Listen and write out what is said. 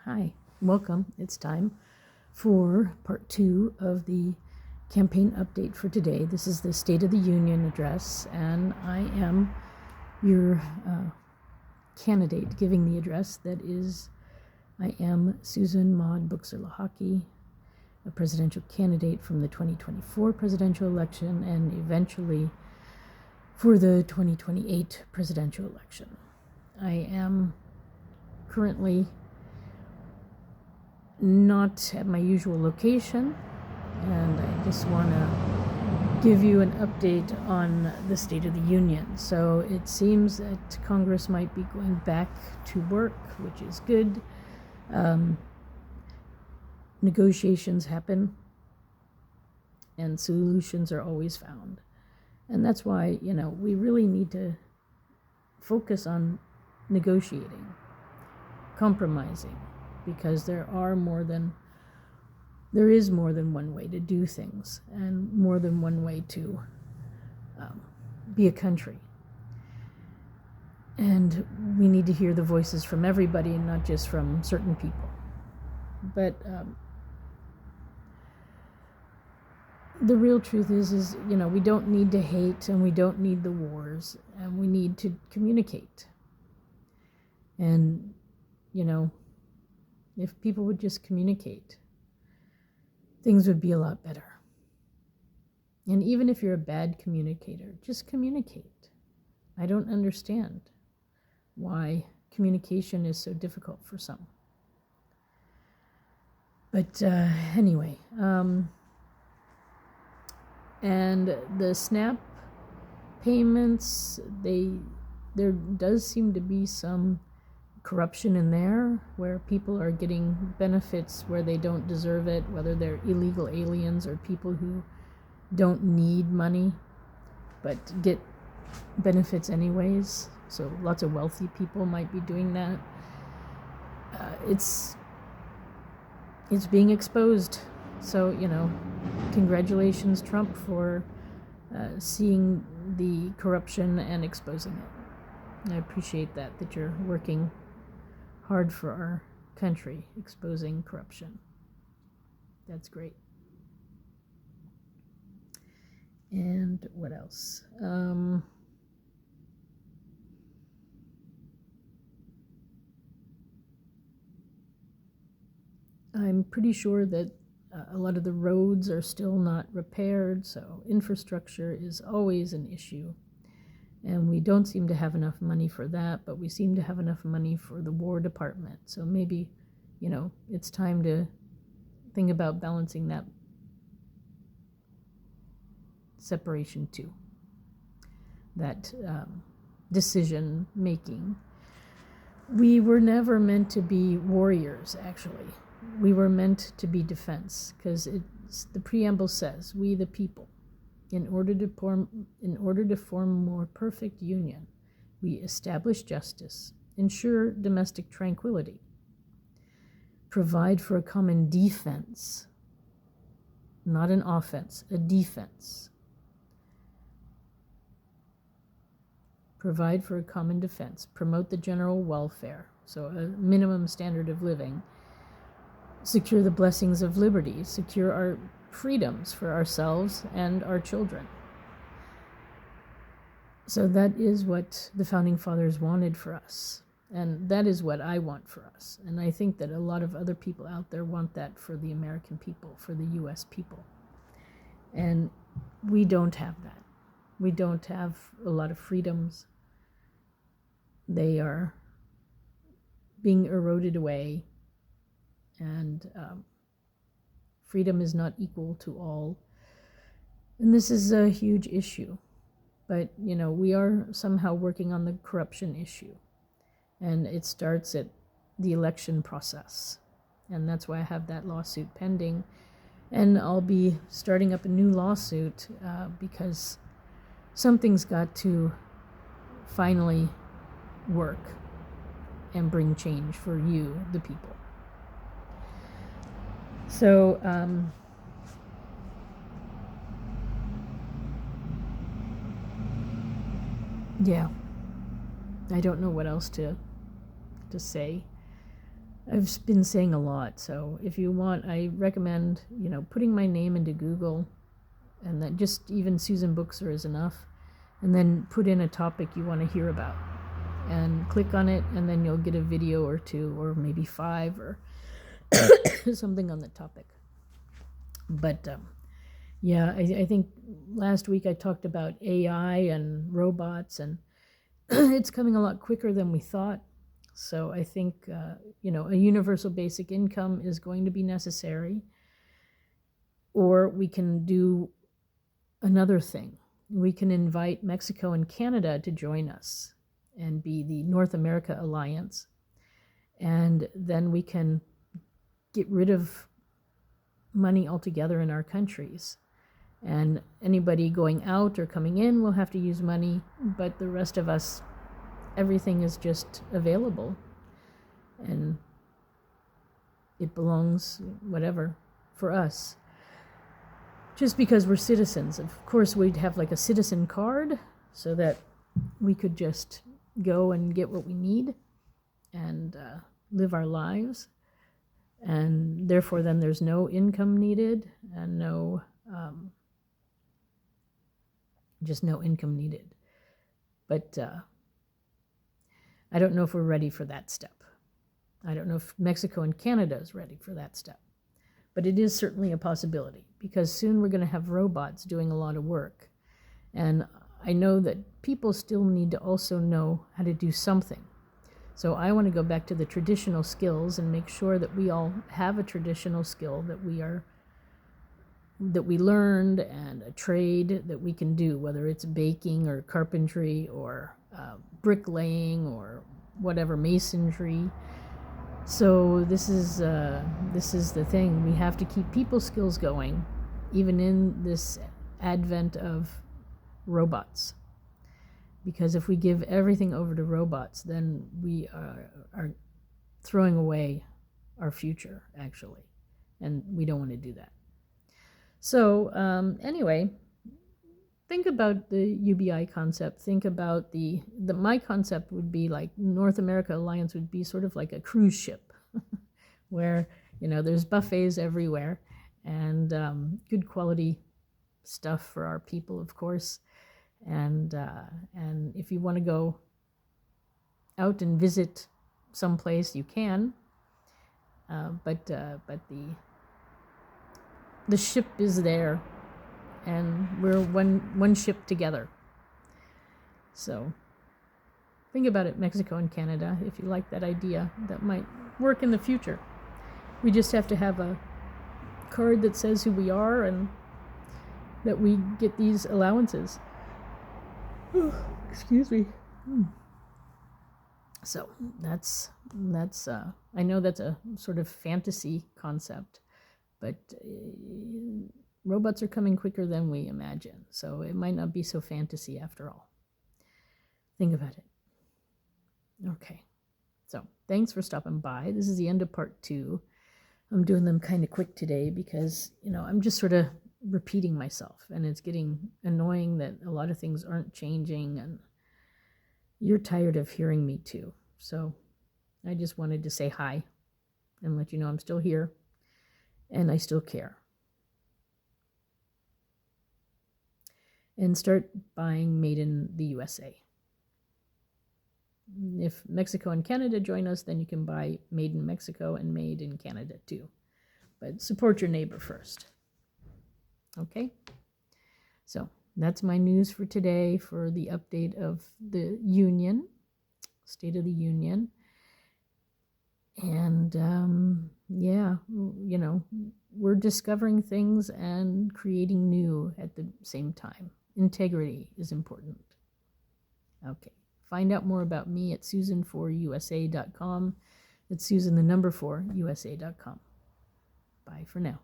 Hi, welcome. It's time for part 2 of the campaign update for today. This is the State of the Union address, and I am your candidate giving the address. That is, I am Susan Maud Buchser-Lochocki, a presidential candidate from the 2024 presidential election and eventually for the 2028 presidential election. I am currently not at my usual location, and I just want to give you an update on the State of the Union. So it seems that Congress might be going back to work, which is good. Negotiations happen and solutions are always found. And that's why, we really need to focus on negotiating, compromising, because there is more than one way to do things and more than one way to be a country. And we need to hear the voices from everybody and not just from certain people. But the real truth is, we don't need to hate, and we don't need the wars, and we need to communicate. And, if people would just communicate, things would be a lot better. And even if you're a bad communicator, just communicate. I don't understand why communication is so difficult for some. But anyway, and the SNAP payments, there does seem to be some corruption in there, where people are getting benefits where they don't deserve it, whether they're illegal aliens or people who don't need money but get benefits anyways. So lots of wealthy people might be doing that. It's being exposed. So, congratulations, Trump, for seeing the corruption and exposing it. I appreciate that you're working hard for our country, exposing corruption. That's great. And what else? I'm pretty sure that a lot of the roads are still not repaired, so infrastructure is always an issue. And we don't seem to have enough money for that, but we seem to have enough money for the War Department. So maybe, it's time to think about balancing that separation too. That decision making. We were never meant to be warriors, actually. We were meant to be defense, because the preamble says, "We the people. In order to form more perfect union, we establish justice, ensure domestic tranquility, provide for a common defense," not an offense, a defense. Provide for a common defense, promote the general welfare, so a minimum standard of living, secure the blessings of liberty, secure our freedoms for ourselves and our children. So that is what the Founding Fathers wanted for us. And that is what I want for us. And I think that a lot of other people out there want that for the American people, for the U.S. people. And we don't have that. We don't have a lot of freedoms. They are being eroded away. And freedom is not equal to all. And this is a huge issue. But, we are somehow working on the corruption issue. And it starts at the election process. And that's why I have that lawsuit pending. And I'll be starting up a new lawsuit because something's got to finally work and bring change for you, the people. So, yeah, I don't know what else to say. I've been saying a lot, so if you want, I recommend, putting my name into Google, and that just even Susan Buchser is enough, and then put in a topic you want to hear about, and click on it, and then you'll get a video or two, or maybe 5, or something on the topic. But yeah, I think last week I talked about AI and robots, and it's coming a lot quicker than we thought. So I think, a universal basic income is going to be necessary. Or we can do another thing. We can invite Mexico and Canada to join us and be the North America Alliance. And then we can get rid of money altogether in our countries. And anybody going out or coming in will have to use money, but the rest of us, everything is just available, and it belongs, whatever, for us. Just because we're citizens. Of course, we'd have like a citizen card so that we could just go and get what we need and live our lives. And therefore, then there's no income needed and just no income needed. But I don't know if we're ready for that step. I don't know if Mexico and Canada is ready for that step. But it is certainly a possibility, because soon we're going to have robots doing a lot of work. And I know that people still need to also know how to do something. So I want to go back to the traditional skills and make sure that we all have a traditional skill that we learned, and a trade that we can do, whether it's baking or carpentry or bricklaying or whatever, masonry. So this is the thing. We have to keep people skills going, even in this advent of robots. Because if we give everything over to robots, then we are throwing away our future, actually. And we don't want to do that. So anyway, think about the UBI concept. Think about my concept would be like North America Alliance would be sort of like a cruise ship where, there's buffets everywhere, and good quality stuff for our people, of course. And if you want to go out and visit someplace, you can. But the ship is there, and we're one ship together. So think about it, Mexico and Canada, if you like that idea. That might work in the future. We just have to have a card that says who we are and that we get these allowances. Excuse me. So that's I know that's a sort of fantasy concept, but robots are coming quicker than we imagine, so it might not be so fantasy after all. Think about it. Okay, so thanks for stopping by. This is the end of part 2. I'm doing them kind of quick today because, I'm just sort of repeating myself, and it's getting annoying that a lot of things aren't changing, and you're tired of hearing me too. So I just wanted to say hi and let you know I'm still here and I still care. And start buying made in the USA. If Mexico and Canada join us, then you can buy made in Mexico and made in Canada too. But support your neighbor first. Okay? So that's my news for today, for the update of the Union, State of the Union. And we're discovering things and creating new at the same time. Integrity is important. Okay. Find out more about me at susan4usa.com. It's Susan, the number 4, usa.com. Bye for now.